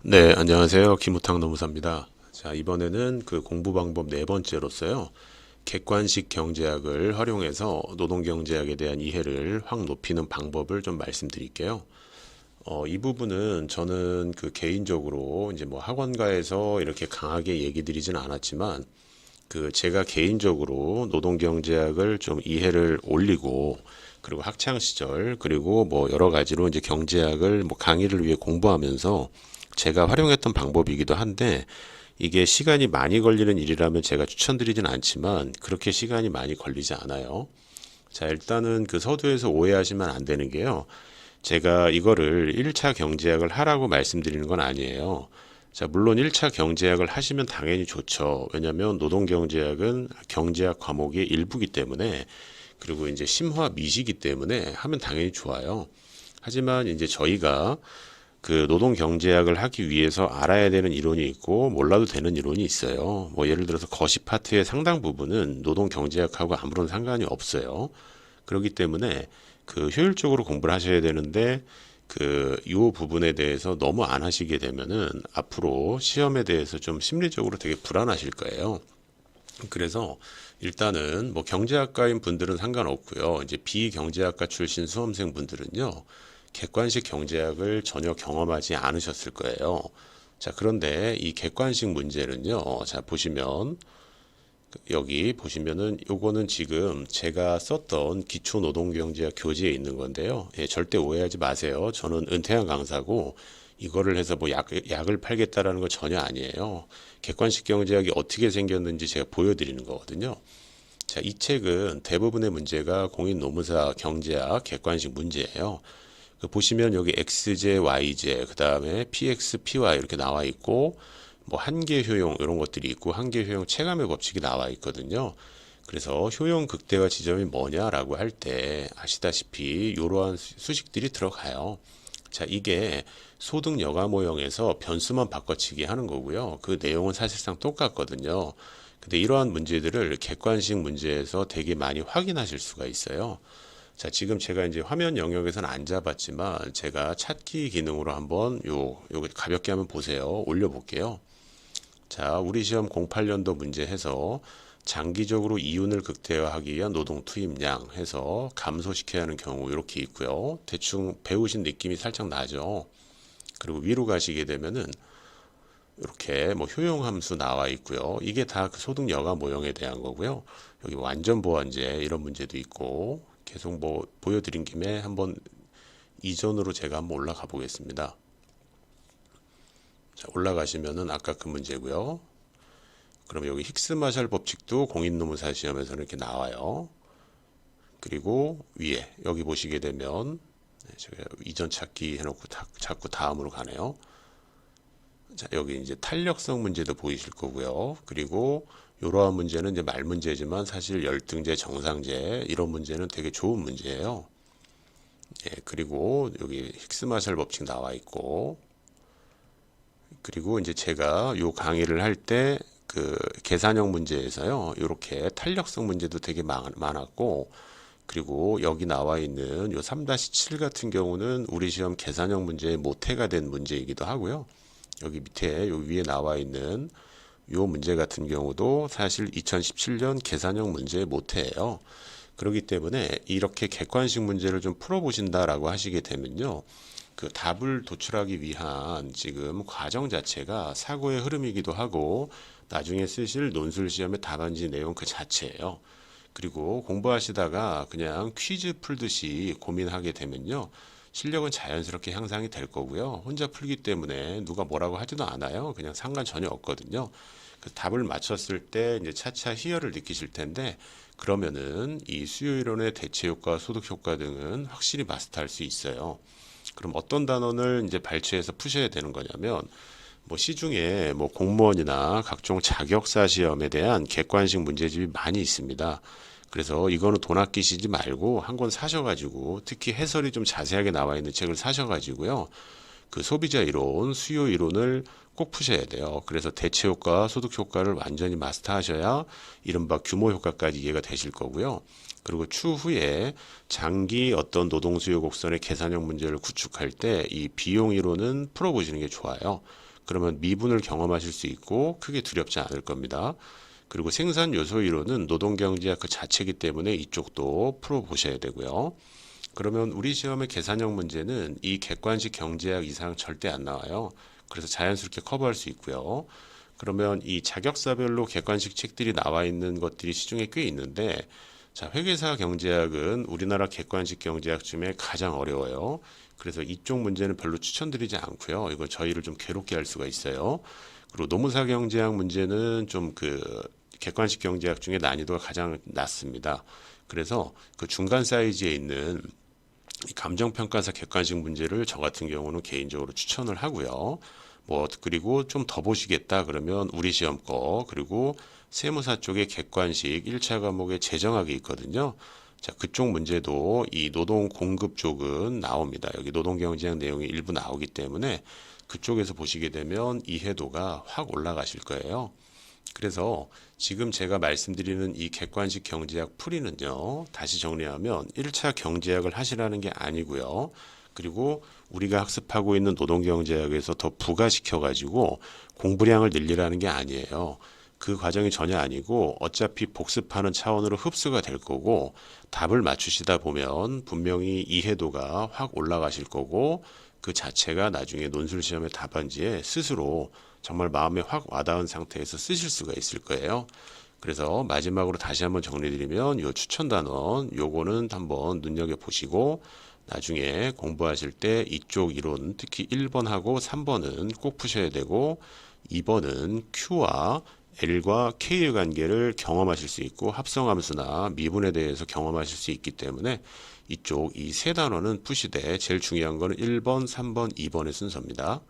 네, 안녕하세요. 김우탁 노무사입니다. 자, 이번에는 그 공부 방법 네 번째로서요. 객관식 경제학을 활용해서 노동경제학에 대한 이해를 확 높이는 방법을 좀 말씀드릴게요. 이 부분은 저는 그 개인적으로 이제 뭐 학원가에서 이렇게 강하게 얘기 드리진 않았지만 그 제가 개인적으로 노동경제학을 좀 이해를 올리고 그리고 학창 시절 그리고 뭐 여러 가지로 이제 경제학을 뭐 강의를 위해 공부하면서 제가 활용했던 방법이기도 한데 이게 시간이 많이 걸리는 일이라면 제가 추천드리진 않지만 그렇게 시간이 많이 걸리지 않아요. 자, 일단은 그 서두에서 오해하시면 안 되는 게요. 제가 이거를 1차 경제학을 하라고 말씀드리는 건 아니에요. 자, 물론 1차 경제학을 하시면 당연히 좋죠. 왜냐하면 노동경제학은 경제학 과목의 일부기 때문에 그리고 이제 심화 미시기 때문에 하면 당연히 좋아요. 하지만 이제 저희가 그 노동 경제학을 하기 위해서 알아야 되는 이론이 있고 몰라도 되는 이론이 있어요. 뭐 예를 들어서 거시 파트의 상당 부분은 노동 경제학하고 아무런 상관이 없어요. 그렇기 때문에 그 효율적으로 공부를 하셔야 되는데 그 요 부분에 대해서 너무 안 하시게 되면은 앞으로 시험에 대해서 좀 심리적으로 되게 불안하실 거예요. 그래서 일단은 뭐 경제학과인 분들은 상관없고요. 이제 비경제학과 출신 수험생 분들은요. 객관식 경제학을 전혀 경험하지 않으셨을 거예요. 자, 그런데 이 객관식 문제는요. 자, 보시면 여기 보시면은 요거는 지금 제가 썼던 기초노동경제학 교재에 있는 건데요. 예, 절대 오해하지 마세요. 저는 은퇴한 강사고 이거를 해서 뭐 약을 팔겠다라는 건 전혀 아니에요. 객관식 경제학이 어떻게 생겼는지 제가 보여드리는 거거든요. 자, 이 책은 대부분의 문제가 공인노무사 경제학 객관식 문제예요. 그 보시면 여기 XJ, YJ, 그 다음에 PX, PY 이렇게 나와 있고, 뭐 한계 효용 이런 것들이 있고, 한계 효용 체감의 법칙이 나와 있거든요. 그래서 효용 극대화 지점이 뭐냐라고 할 때 아시다시피 이러한 수식들이 들어가요. 자, 이게 소득 여가 모형에서 변수만 바꿔치기 하는 거고요. 그 내용은 사실상 똑같거든요. 근데 이러한 문제들을 객관식 문제에서 되게 많이 확인하실 수가 있어요. 자, 지금 제가 이제 화면 영역에서는 안 잡았지만 제가 찾기 기능으로 한번 요 가볍게 한번 보세요. 올려볼게요. 자, 우리 시험 08년도 문제 해서 장기적으로 이윤을 극대화하기 위한 노동 투입량 해서 감소시켜야 하는 경우 이렇게 있고요. 대충 배우신 느낌이 살짝 나죠. 그리고 위로 가시게 되면은 이렇게 뭐 효용 함수 나와 있고요. 이게 다 그 소득 여가 모형에 대한 거고요. 여기 완전 보완제 이런 문제도 있고 계속 뭐 보여드린 김에 한번 이전으로 제가 한번 올라가 보겠습니다. 자, 올라가시면은 아까 그 문제고요. 그럼 여기 힉스 마샬 법칙도 공인노무사 시험에서는 이렇게 나와요. 그리고 위에 여기 보시게 되면 제가 이전 찾기 해놓고 자꾸 다음으로 가네요. 자, 여기 이제 탄력성 문제도 보이실 거고요. 그리고 이러한 문제는 이제 말 문제지만 사실 열등제, 정상제 이런 문제는 되게 좋은 문제예요. 예, 그리고 여기 힉스 마샬 법칙 나와 있고, 그리고 이제 제가 요 강의를 할 때 그 계산형 문제에서요, 이렇게 탄력성 문제도 되게 많았고, 그리고 여기 나와 있는 요 3-7 같은 경우는 우리 시험 계산형 문제의 모태가 된 문제이기도 하고요. 여기 밑에 요 위에 나와 있는 요 문제 같은 경우도 사실 2017년 계산형 문제의 모태예요. 그렇기 때문에 이렇게 객관식 문제를 좀 풀어보신다라고 하시게 되면요. 그 답을 도출하기 위한 지금 과정 자체가 사고의 흐름이기도 하고 나중에 쓰실 논술 시험의 답안지 내용 그 자체예요. 그리고 공부하시다가 그냥 퀴즈 풀듯이 고민하게 되면요. 실력은 자연스럽게 향상이 될 거고요. 혼자 풀기 때문에 누가 뭐라고 하지도 않아요. 그냥 상관 전혀 없거든요. 그 답을 맞췄을 때 이제 차차 희열을 느끼실 텐데 그러면은 이 수요 이론의 대체 효과, 소득 효과 등은 확실히 마스터할 수 있어요. 그럼 어떤 단원을 이제 발췌해서 푸셔야 되는 거냐면 뭐 시중에 뭐 공무원이나 각종 자격사 시험에 대한 객관식 문제집이 많이 있습니다. 그래서 이거는 돈 아끼시지 말고 한 권 사셔가지고 특히 해설이 좀 자세하게 나와 있는 책을 사셔가지고요. 그 소비자 이론, 수요 이론을 꼭 푸셔야 돼요. 그래서 대체 효과, 소득 효과를 완전히 마스터하셔야 이른바 규모 효과까지 이해가 되실 거고요. 그리고 추후에 장기 어떤 노동 수요 곡선의 계산형 문제를 구축할 때 이 비용 이론은 풀어보시는 게 좋아요. 그러면 미분을 경험하실 수 있고 크게 두렵지 않을 겁니다. 그리고 생산 요소 이론은 노동 경제학 그 자체이기 때문에 이쪽도 풀어보셔야 되고요. 그러면 우리 시험의 계산형 문제는 이 객관식 경제학 이상 절대 안 나와요. 그래서 자연스럽게 커버할 수 있고요. 그러면 이 자격사별로 객관식 책들이 나와 있는 것들이 시중에 꽤 있는데, 자, 회계사 경제학은 우리나라 객관식 경제학 중에 가장 어려워요. 그래서 이쪽 문제는 별로 추천드리지 않고요. 이거 저희를 좀 괴롭게 할 수가 있어요. 그리고 노무사 경제학 문제는 좀 그 객관식 경제학 중에 난이도가 가장 낮습니다. 그래서 그 중간 사이즈에 있는 이 감정평가사 객관식 문제를 저 같은 경우는 개인적으로 추천을 하고요. 뭐 그리고 좀 더 보시겠다 그러면 우리 시험 거 그리고 세무사 쪽에 객관식 1차 과목에 재정학이 있거든요. 자, 그쪽 문제도 이 노동 공급 쪽은 나옵니다. 여기 노동 경제학 내용이 일부 나오기 때문에 그쪽에서 보시게 되면 이해도가 확 올라가실 거예요. 그래서 지금 제가 말씀드리는 이 객관식 경제학 풀이는요, 다시 정리하면 1차 경제학을 하시라는 게 아니고요. 그리고 우리가 학습하고 있는 노동경제학에서 더 부가시켜가지고 공부량을 늘리라는 게 아니에요. 그 과정이 전혀 아니고 어차피 복습하는 차원으로 흡수가 될 거고 답을 맞추시다 보면 분명히 이해도가 확 올라가실 거고 그 자체가 나중에 논술 시험의 답안지에 스스로 정말 마음에 확 와닿은 상태에서 쓰실 수가 있을 거예요. 그래서 마지막으로 다시 한번 정리드리면 요 추천 단원 요거는 한번 눈여겨보시고 나중에 공부하실 때 이쪽 이론 특히 1번하고 3번은 꼭 푸셔야 되고 2번은 Q와 L과 K의 관계를 경험하실 수 있고 합성함수나 미분에 대해서 경험하실 수 있기 때문에 이쪽 이 세 단원은 푸시되 제일 중요한 거는 1번, 3번, 2번의 순서입니다.